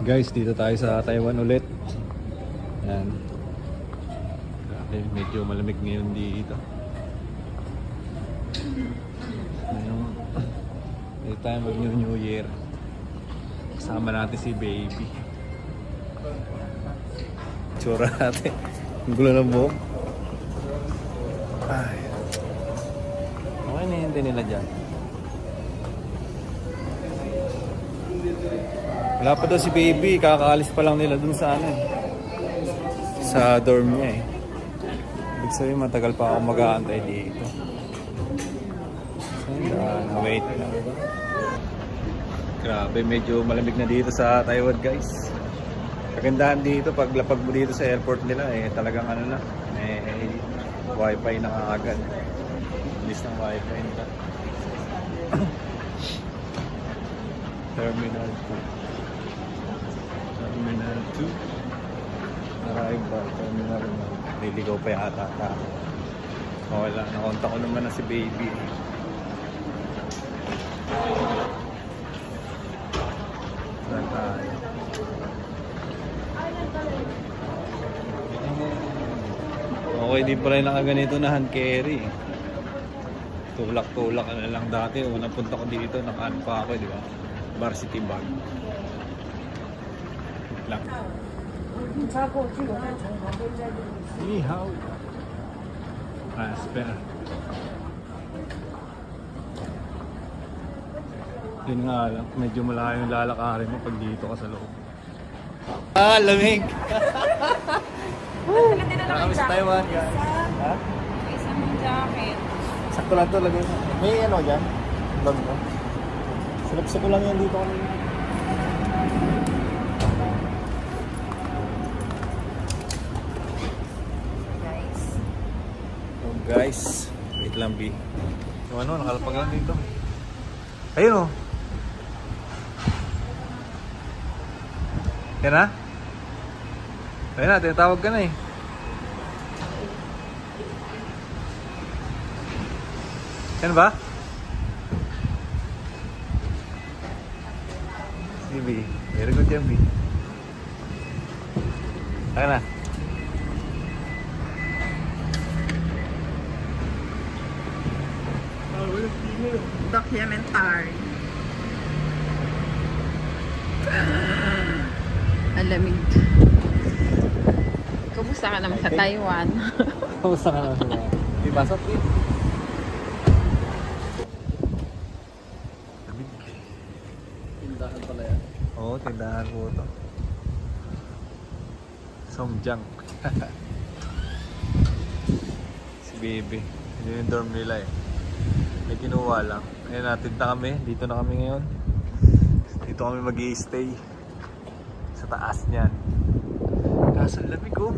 Guys, dito tayo sa Taiwan ulit. Yan. Grabe, medyo malamig ngayon dito. Ngayon, dito tayo mag New Year. Kasama natin si Baby. Tsura natin. Ang gulo ng buhok. Ay. Okay na hindi nila dyan. Wala pa daw si Baby, kakaalis pa lang nila dun sa sa dorm niya eh. Ibig sabihin matagal pa ako mag-aantay dito. So, wait lang. Grabe, medyo malamig na dito sa Taiwan guys. Kagandahan dito, paglapag mo dito sa airport nila eh, talagang ano na, may wifi na kaagad. Bilis ng wifi nila. Terminal 2. Terminal 2. Arrival, Terminal 1. Niligaw pa yata ka. Wala, nakonta ko naman na si Baby. Saan tayo? Okay, di pala yung nakaganito na hand carry. Tulak-tulak na lang dati. Unang punta ko dito, nakaan pa ako, di ba? Varsity bag. Lang. Ni hao. Spare. Yun nga lang, medyo malayo yung lalakarin mo pag dito ka sa loob. Lamig! Nakakami sa Taiwan, guys. Ha? May isang jacket. Sakto lang to, lagay mo. May ano dyan? Bag mo. Silap-sip ko lang yan dito kami. Oh guys, wait lang B. Yung ano, nakalapag lang dito. Ayun oh. Yan na? Ayun na, tinatawag ka na eh. Yan ba? Si B. Very good yan B. Saka na. Documentary. Alamig. Kamusta ka naman sa Taiwan? Kamusta ka naman sa Taiwan? Di pasok eh. Tindahan pala yan? Oo, tindahan po ito. Songjang. Si Baby. Hindi yung dorm nila eh. May kinuha lang. Ayun, natinda kami. Dito na kami ngayon. Dito kami mag-i-stay. Sa taas niyan. Kaso lamig oh.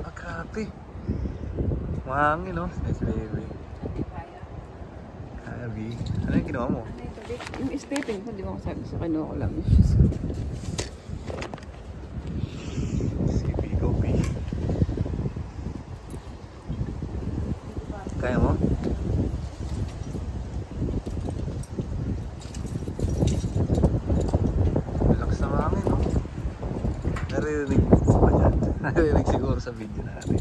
Ah, grabe. Mahangin oh. Nice Baby. Kaya B. Ano yung ginawa mo? Yung stepping ko, di ba ko sabi sa kinuha ko lang. Si Bigo B. Kaya mo? Relax na hangin no? Naririnig pa dyan. Naririnig siguro sa video natin.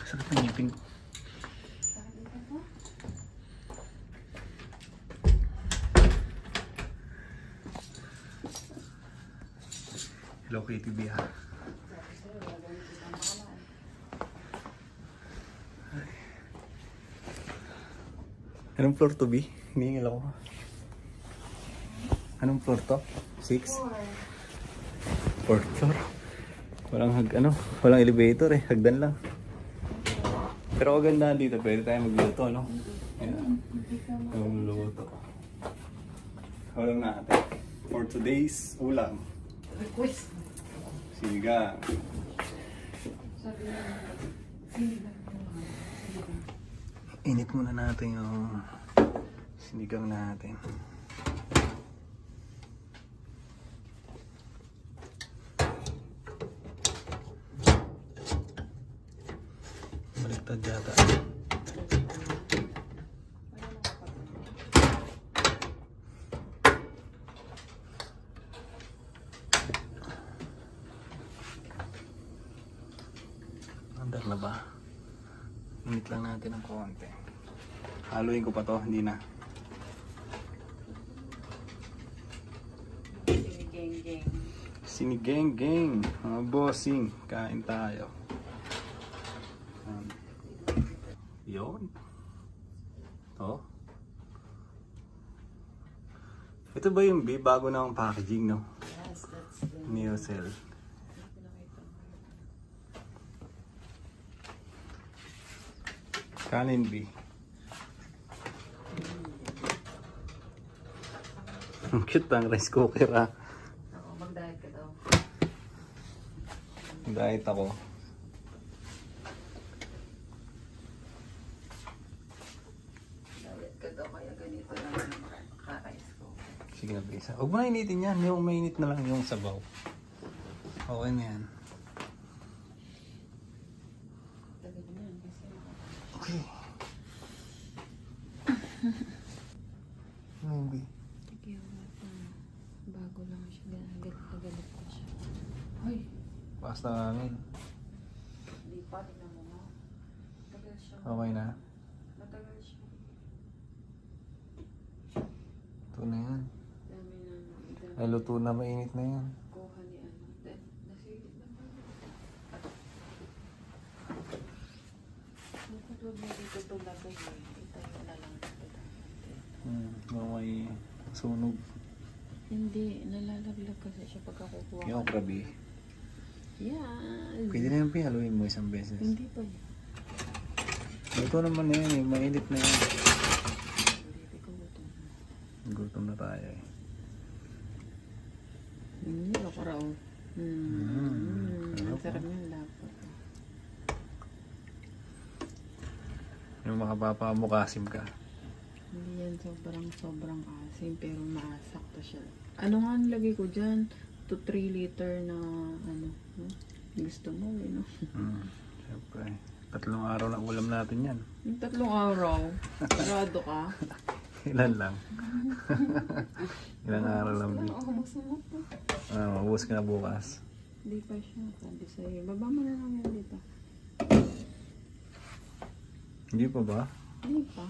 Sakit ng ngipin ko. Hello KTV ha. Ay. Anong floor to be? Hinihingil ako. Anong floor to? 6? Fourth floor. Walang elevator eh. Hagdan lang. Pero kaganda dito. Pwede tayo magluto, no? Ayan. Magluluto. Walang natin. For today's ulam. Request. Sinigang. Init muna natin yung sinigang natin. Baliktad yata. Andar na ba? Init lang natin ng konti. Haluin ko pa to, hindi na. Sinigeng-geng. Sinigeng-geng. Mga bossing. Kain tayo. Yun. Oh. Ito ba yung B? Bago na ang packaging, no? Yes, that's the... Neocell. Kanin B. Ang cute ang rice cooker, ah. Ako, mag-diet ka daw. Diet ako. Diet ka daw, kaya ganito lang yung makakais ko. Sige na, Bisa. Huwag mo na initin yan. Yung mainit na lang yung sabaw. Okay na yan. Tagal niyan kasi Okay. Maybe. bago lang siya. Galit pa siya. Hoy! Basta namin. Hindi pa, tingnan mo nga. Tagal siya. Okay na. Matagal siya. Ito na yan. Dami na. Ay, luto na. Mainit na yan. Kuha ni ano. Nasilip na ba? Huwag mo dito ito lagay eh. Itayo na lang ito. May sunog. Hindi, nalalaglag kasi siya pagka kukuha. Yung krabi. Yan. Pwede na yung haluin mo isang beses. Hindi pa. Luto naman na yan eh. Mainit na yan. Hindi ko gutom. Gutom na tayo eh. Hindi ako raw. Ang sarap ng lapot. Yung makapapamukasim ka. Hindi yan sobrang asim pero masakto siya. Ano nga ang lagay ko dyan? 2 to 3 liter na ano. Gusto mo eh no? Siyempre. 3 araw na ulam natin yan. Yung 3 araw. Sarado ka. Ilan lang. Ilang araw lang. Ubus na ito. Mabuhos ka na bukas. Hindi pa siya. Sabi sa'yo. Baba mo na lang yan dito. Hindi pa ba? Hindi pa.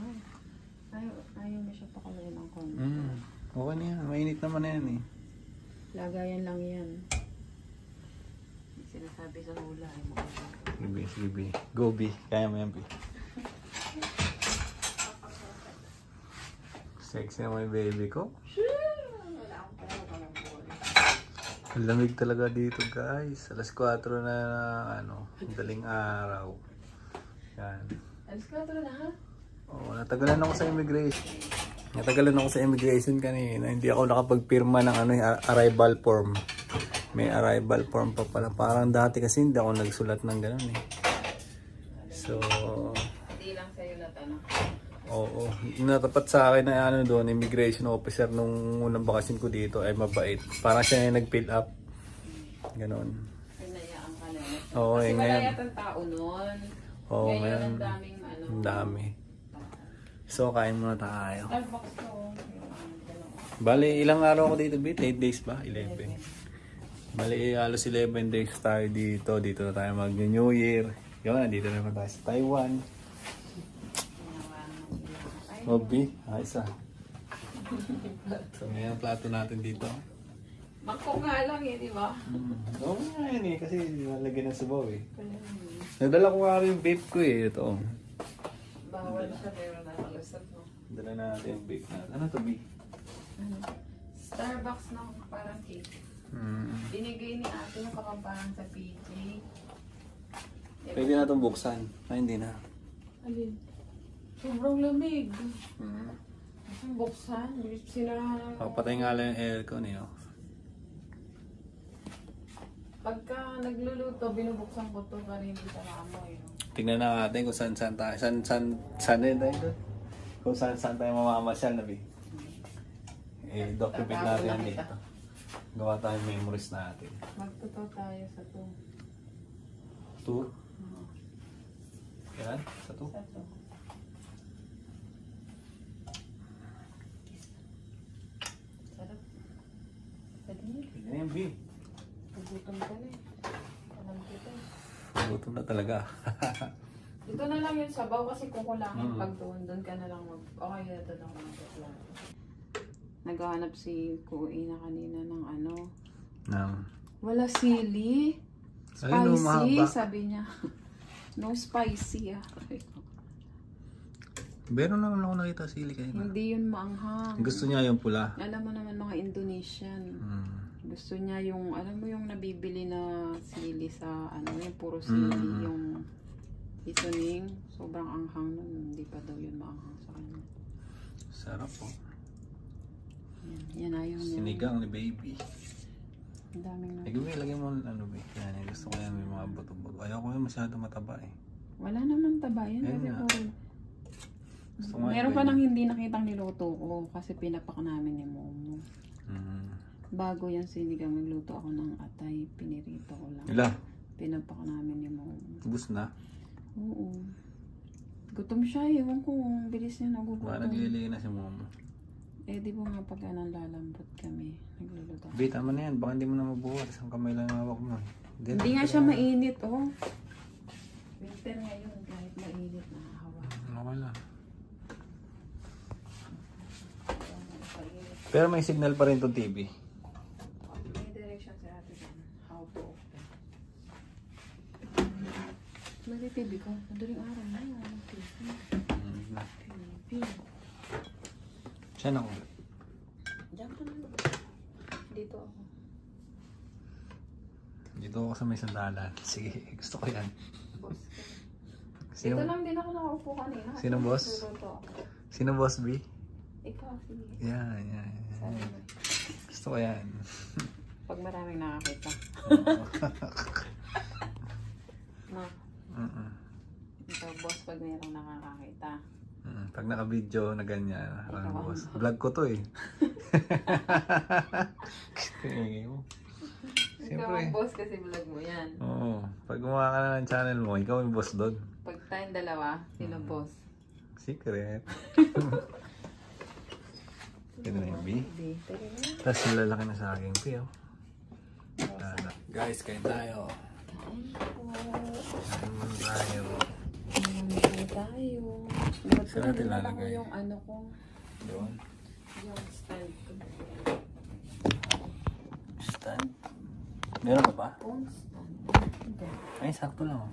Ayaw mo siya pakalayan ng konti. Okay na yan. Mainit naman na yan eh. Lagayan lang yan. Sinasabi sa hula ay Sige B, sige B. Go B. Kaya mo yan B. Sexy naman yung baby ko. Ang lamig talaga dito guys. Alas 4 na daling araw. Yan. Alis ka ito na ha? Oo, natagalan ako sa immigration kanina. Hindi ako nakapagpirma ng arrival form. May arrival form pa pala. Parang dati kasi hindi ako nagsulat ng gano'n eh. So, Hindi lang sa'yo na tanong. oo. Natapat sa akin na doon, immigration officer nung unang bakasyon ko dito ay mabait. Parang siya yung nag-fill up. Gano'n. Pinayaan ka na. Oo, Kasi ngayon. malayat ang tao nun. Oo, Ngayon ngayon. ang daming ano. Ang dami. So, kain muna tayo. Starbucks to. Bali, ilang araw ako dito, Bit? 8 days ba? 11. Bali, halos 11 days tayo dito. Dito na tayo mag-New Year. Yun, nandito naman tayo sa Taiwan. Hobby, ayos ah. So, ngayon ang plato natin dito. Mangkok nga lang eh, di ba? Oo nga yun eh, kasi nalagyan ng sabaw eh. Nadala ko nga rin yung vape ko eh, ito. Bawal siya pero nakalusot mo. Dala na natin yung bake natin. Ano to, B? Ano? Starbucks na parang cake. Binigay ni ate yung kapampangan sa PJ. Pwede na itong buksan. Ay, hindi na. Alin? Sobrang lamig. Ang buksan. Sinarahan ng... Patay nga lang yung aircon eh. Oh. Pagka nagluluto, binubuksan ko to para hindi ka maamoy. Tingnan na natin kung saan tayo. Saan din tayo doon? Kung saan tayo mamamasyal na, B. Document natin yan dito. Gawa tayo memories natin. Magtuto tayo sa to. Tour? Yan? Sa to? Sa to. Sarap. Pwede niyo. Tingnan yan, B. Nagutom ka na eh. Alam kita eh. Gutom na talaga. Dito na lang yung sabaw kasi kukulangin pag doon ka na lang mag... Okay, ito na ako magpaplano. Naghahanap si Kuya na kanina ng ano. Wala sili. Ayun, Spicy, mahaba. sabi niya. No spicy ah. Meron naman ako nakita sili kayo. Hindi yun maanghang. Gusto niya yung pula. Alam mo naman mga Indonesian. Gusto niya yung, alam mo yung nabibili na sili sa, ano, yung puro sili, yung seasoning. Sobrang anghang nun. Hindi pa daw yun maanghang sa kanya. Sarap po. Yan ayaw niya. Sinigang ni baby. Ang daming na. Lagyan mo ano ba? Yan, gusto ko yan may mga buto-buto. Ayaw ko yan masyado mataba eh. Wala naman taba yan. Ayun Kasi nga. puro. Gusto ko Meron yan, pa ganyan. nang hindi nakitang niluto ko kasi pinapak namin ni Momo. Bago yan sinigang, nagluto ako ng atay. Pinirito ko lang. Ila, Pinapak namin ni Momo. ubus na. Oo. Gutom siya eh. Ewan ko, ang bilis niya Baka nagugutom. naglilihi na si mama. Eh, di ba nga pag anong lalambot kami, nagluluto. Be, tama na yan. Baka hindi mo na mabuhat. Isang kamay lang hawak mo. Hindi nga siya mainit, oh. Winter ngayon, kahit mainit na hawa. Okay lang. Pero may signal pa rin tong TV. May direction si ate dyan. How to open. May TV ko. Madaling araw na yan. TV. TV. Saan ako? Diyan ka na. Dito ako. Dito ako sa may sandalan. Sige, gusto ko yan. Boss ko. Sino, Dito lang din ako nakaupo kanina. Sino boss? Nagluluto ako. sino boss B? Ikaw, sige. Yan, yan. Sabi mo. Gusto ko yan. Pag maraming nakakita. No. Ikaw, boss, pag mayroong nakakakita. Pag naka-video na ganyan, Ikaw, boss. Vlog ko to eh. Ikaw Siyempre. ang boss kasi vlog mo yan. Oo. Pag gumawa ka na ng channel mo, ikaw yung boss doon. Pag tayong dalawa, sino boss? Secret. Ito na yung B. Hindi. Teka na. Tapos lalaki na sa aking P, oh. Guys, kain tayo. Kain muna tayo. Ano tayo? Saan natin Dinala ko lalagay? yung ano ko. Doon. Yung stand ko. Stand. Meron ka pa? Phone stand. Hindi. Ay, sakto lang. Oh.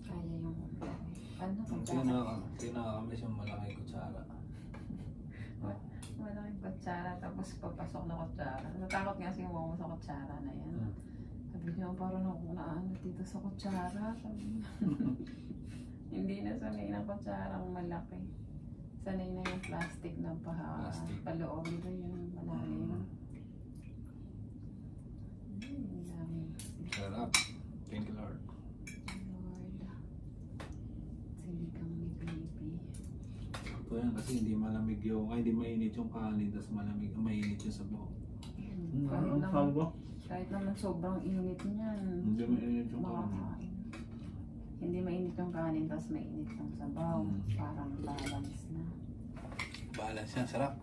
Kaya yung ano kung Pinakakamiss yung malaki kutsara. malaking kutsara tapos papasok na kutsara. Natakot nga si mama sa kutsara na yan. Sabi niya, parang ako naano dito sa kutsara. Sabi niya. Hindi na sanay ng kutsarang malaki. Sanay na yung plastic na Plastic. paloob nito yung malalim. Dami. Sarap. Thank you, Lord. Lord. Sinigang ni baby. Ito yan kasi hindi malamig yung, ay hindi mainit yung kanin, tapos malamig, mainit yung sabaw. Kahit naman sobrang init niyan. Hindi mainit yung kanin. Makakain. Hindi mainit yung kanin, tapos mainit yung sabaw. Parang balance na. Balance yan, sarap.